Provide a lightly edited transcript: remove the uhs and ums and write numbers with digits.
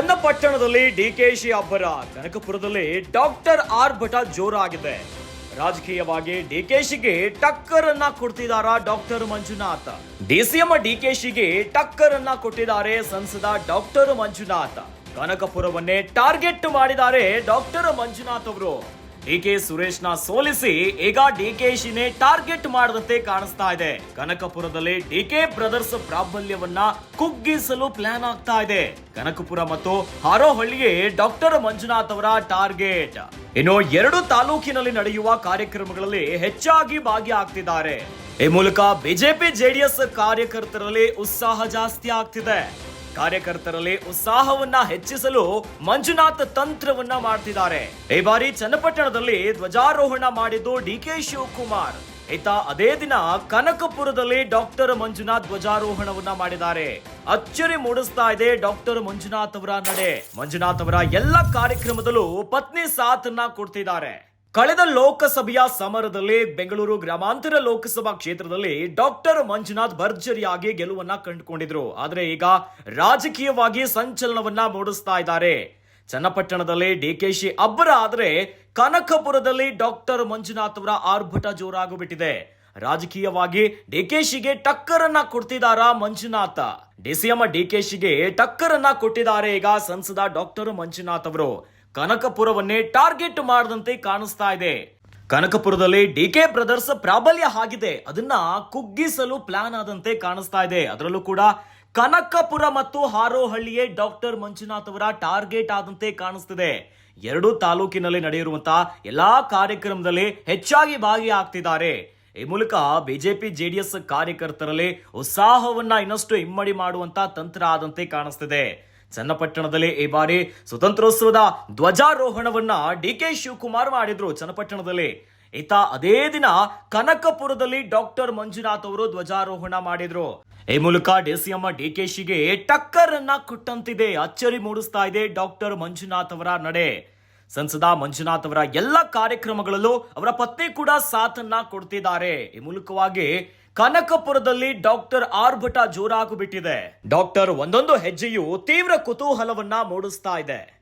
ಚನ್ನಪಟ್ಟಣದಲ್ಲಿ ಡಿಕೆಶಿ ಅಬ್ಬರ, ಕನಕಪುರದಲ್ಲಿ doctor R ಭಟ ಜೋರಾಗಿದೆ. ರಾಜಕೀಯವಾಗಿ ಡಿಕೆಶಿಗೆ ಟಕ್ಕರ್ ಅನ್ನ ಕೊಡ್ತಿದಾರ ಡಾಕ್ಟರ್ ಮಂಜುನಾಥ್. ಡಿಸಿಎಂ ಡಿಕೆಶಿಗೆ ಟಕ್ಕರ್ ಅನ್ನ ಕೊಟ್ಟಿದ್ದಾರೆ ಸಂಸದ ಡಾಕ್ಟರ್ ಮಂಜುನಾಥ್. ಕನಕಪುರವನ್ನೇ ಟಾರ್ಗೆಟ್ ಮಾಡಿದ್ದಾರೆ ಡಾಕ್ಟರ್ ಮಂಜುನಾಥ್ ಅವರು. ಡಿಕೆ ಸುರೇಶ್ನ ಸೋಲಿಸಿ ಈಗ ಡಿಕೆಶಿನೇ ಟಾರ್ಗೆಟ್ ಮಾಡದಂತೆ ಕಾಣಿಸ್ತಾ ಇದೆ. ಕನಕಪುರದಲ್ಲಿ ಡಿಕೆ ಬ್ರದರ್ಸ್ ಪ್ರಾಬಲ್ಯವನ್ನ ಕುಗ್ಗಿಸಲು ಪ್ಲಾನ್ ಆಗ್ತಾ ಇದೆ. ಕನಕಪುರ ಮತ್ತು ಹಾರೋಹಳ್ಳಿಗೆ ಡಾಕ್ಟರ್ ಮಂಜುನಾಥ್ ಅವರ ಟಾರ್ಗೆಟ್. ಇನ್ನು 2 ತಾಲೂಕಿನಲ್ಲಿ ನಡೆಯುವ ಕಾರ್ಯಕ್ರಮಗಳಲ್ಲಿ ಹೆಚ್ಚಾಗಿ ಭಾಗಿಯಾಗ್ತಿದ್ದಾರೆ. ಈ ಮೂಲಕ ಬಿಜೆಪಿ ಜೆಡಿಎಸ್ ಕಾರ್ಯಕರ್ತರಲ್ಲಿ ಉತ್ಸಾಹ ಜಾಸ್ತಿ ಆಗ್ತಿದೆ. ಕಾರ್ಯಕರ್ತರಲ್ಲಿ ಉತ್ಸಾಹವನ್ನ ಹೆಚ್ಚಿಸಲು ಮಂಜುನಾಥ್ ತಂತ್ರವನ್ನ ಮಾಡ್ತಿದ್ದಾರೆ. ಈ ಬಾರಿ ಚನ್ನಪಟ್ಟಣದಲ್ಲಿ ಧ್ವಜಾರೋಹಣ ಮಾಡಿದ್ದು ಡಿಕೆ ಶಿವಕುಮಾರ್. ಅದೇ ದಿನ ಕನಕಪುರದಲ್ಲಿ ಡಾಕ್ಟರ್ ಮಂಜುನಾಥ್ ಧ್ವಜಾರೋಹಣವನ್ನ ಮಾಡಿದ್ದಾರೆ. ಅಚ್ಚರಿ ಮೂಡಿಸ್ತಾ ಇದೆ ಡಾಕ್ಟರ್ ಮಂಜುನಾಥ್ ಅವರ ನಡೆ. ಮಂಜುನಾಥ್ ಅವರ ಎಲ್ಲ ಕಾರ್ಯಕ್ರಮದಲ್ಲೂ ಪತ್ನಿ ಸಾಥನ್ನ ಕೊಡ್ತಿದ್ದಾರೆ. ಕಳೆದ ಲೋಕಸಭೆಯ ಸಮರದಲ್ಲಿ ಬೆಂಗಳೂರು ಗ್ರಾಮಾಂತರ ಲೋಕಸಭಾ ಕ್ಷೇತ್ರದಲ್ಲಿ ಡಾಕ್ಟರ್ ಮಂಜುನಾಥ್ ಭರ್ಜರಿಯಾಗಿ ಗೆಲುವನ್ನ ಕಂಡುಕೊಂಡಿದ್ರು. ಆದ್ರೆ ಈಗ ರಾಜಕೀಯವಾಗಿ ಸಂಚಲನವನ್ನ ಮೂಡಿಸ್ತಾ ಇದ್ದಾರೆ. ಚನ್ನಪಟ್ಟಣದಲ್ಲಿ ಡಿಕೆಶಿ ಅಬ್ಬರ ಆದ್ರೆ ಕನಕಪುರದಲ್ಲಿ ಡಾಕ್ಟರ್ ಮಂಜುನಾಥ್ ಅವರ ಆರ್ಭಟ ಜೋರಾಗಿಬಿಟ್ಟಿದೆ. ರಾಜಕೀಯವಾಗಿ ಡಿಕೆಶಿಗೆ ಟಕ್ಕರ್ ಅನ್ನ ಕೊಡ್ತಿದಾರ ಮಂಜುನಾಥ್. ಡಿಸಿಎಂ ಡಿಕೆಶಿಗೆ ಟಕ್ಕರ್ ಅನ್ನ ಕೊಟ್ಟಿದ್ದಾರೆ ಈಗ ಸಂಸದ ಡಾಕ್ಟರ್ ಮಂಜುನಾಥ್ ಅವರು. ಕನಕಪುರವನ್ನೇ ಟಾರ್ಗೆಟ್ ಮಾಡದಂತೆ ಕಾಣಿಸ್ತಾ ಇದೆ. ಕನಕಪುರದಲ್ಲಿ ಡಿಕೆ ಬ್ರದರ್ಸ್ ಪ್ರಾಬಲ್ಯ ಆಗಿದೆ, ಅದನ್ನ ಕುಗ್ಗಿಸಲು ಪ್ಲಾನ್ ಆದಂತೆ ಕಾಣಿಸ್ತಾ ಇದೆ. ಅದರಲ್ಲೂ ಕೂಡ ಕನಕಪುರ ಮತ್ತು ಹಾರೋಹಳ್ಳಿಯೇ ಡಾಕ್ಟರ್ ಮಂಜುನಾಥ್ ಅವರ ಟಾರ್ಗೆಟ್ ಆದಂತೆ ಕಾಣಿಸ್ತಿದೆ. 2 ತಾಲೂಕಿನಲ್ಲಿ ನಡೆಯಿರುವಂತಹ ಎಲ್ಲಾ ಕಾರ್ಯಕ್ರಮದಲ್ಲಿ ಹೆಚ್ಚಾಗಿ ಭಾಗಿಯಾಗ್ತಿದ್ದಾರೆ. ಈ ಮೂಲಕ ಬಿಜೆಪಿ ಜೆಡಿಎಸ್ ಕಾರ್ಯಕರ್ತರಲ್ಲಿ ಉತ್ಸಾಹವನ್ನ ಇನ್ನಷ್ಟು ಇಮ್ಮಡಿ ಮಾಡುವಂತ ತಂತ್ರ ಆದಂತೆ ಕಾಣಿಸ್ತಿದೆ. ಚನ್ನಪಟ್ಟಣದಲ್ಲಿ ಈ ಬಾರಿ ಸ್ವತಂತ್ರೋತ್ಸವದ ಧ್ವಜಾರೋಹಣವನ್ನ ಡಿಕೆ ಶಿವಕುಮಾರ್ ಮಾಡಿದ್ರು ಚನ್ನಪಟ್ಟಣದಲ್ಲಿ. ಅದೇ ದಿನ ಕನಕಪುರದಲ್ಲಿ ಡಾಕ್ಟರ್ ಮಂಜುನಾಥ್ ಅವರು ಧ್ವಜಾರೋಹಣ ಮಾಡಿದ್ರು. ಈ ಮೂಲಕ ಡಿಸಿಎಂ ಡಿಕೆಶಿಗೆ ಟಕ್ಕರ್ ಅನ್ನ ಕೊಟ್ಟಂತಿದೆ. ಅಚ್ಚರಿ ಮೂಡಿಸ್ತಾ ಇದೆ ಡಾಕ್ಟರ್ ಮಂಜುನಾಥ್ ಅವರ ನಡೆ. ಸಂಸದ ಮಂಜುನಾಥ್ ಅವರ ಎಲ್ಲ ಕಾರ್ಯಕ್ರಮಗಳಲ್ಲೂ ಅವರ ಪತ್ನಿ ಕೂಡ ಸಾಥನ್ನ ಕೊಡ್ತಿದ್ದಾರೆ. ಈ ಮೂಲಕವಾಗಿ ಕನಕಪುರದಲ್ಲಿ ಡಾಕ್ಟರ್ ಆರ್ ಭಟ ಜೋರಾಗಿಬಿಟ್ಟಿದೆ. ಡಾಕ್ಟರ್ ಒಂದೊಂದು ಹೆಜ್ಜೆಯು ತೀವ್ರ ಕುತೂಹಲವನ್ನ ಮೂಡಿಸ್ತಾ ಇದೆ.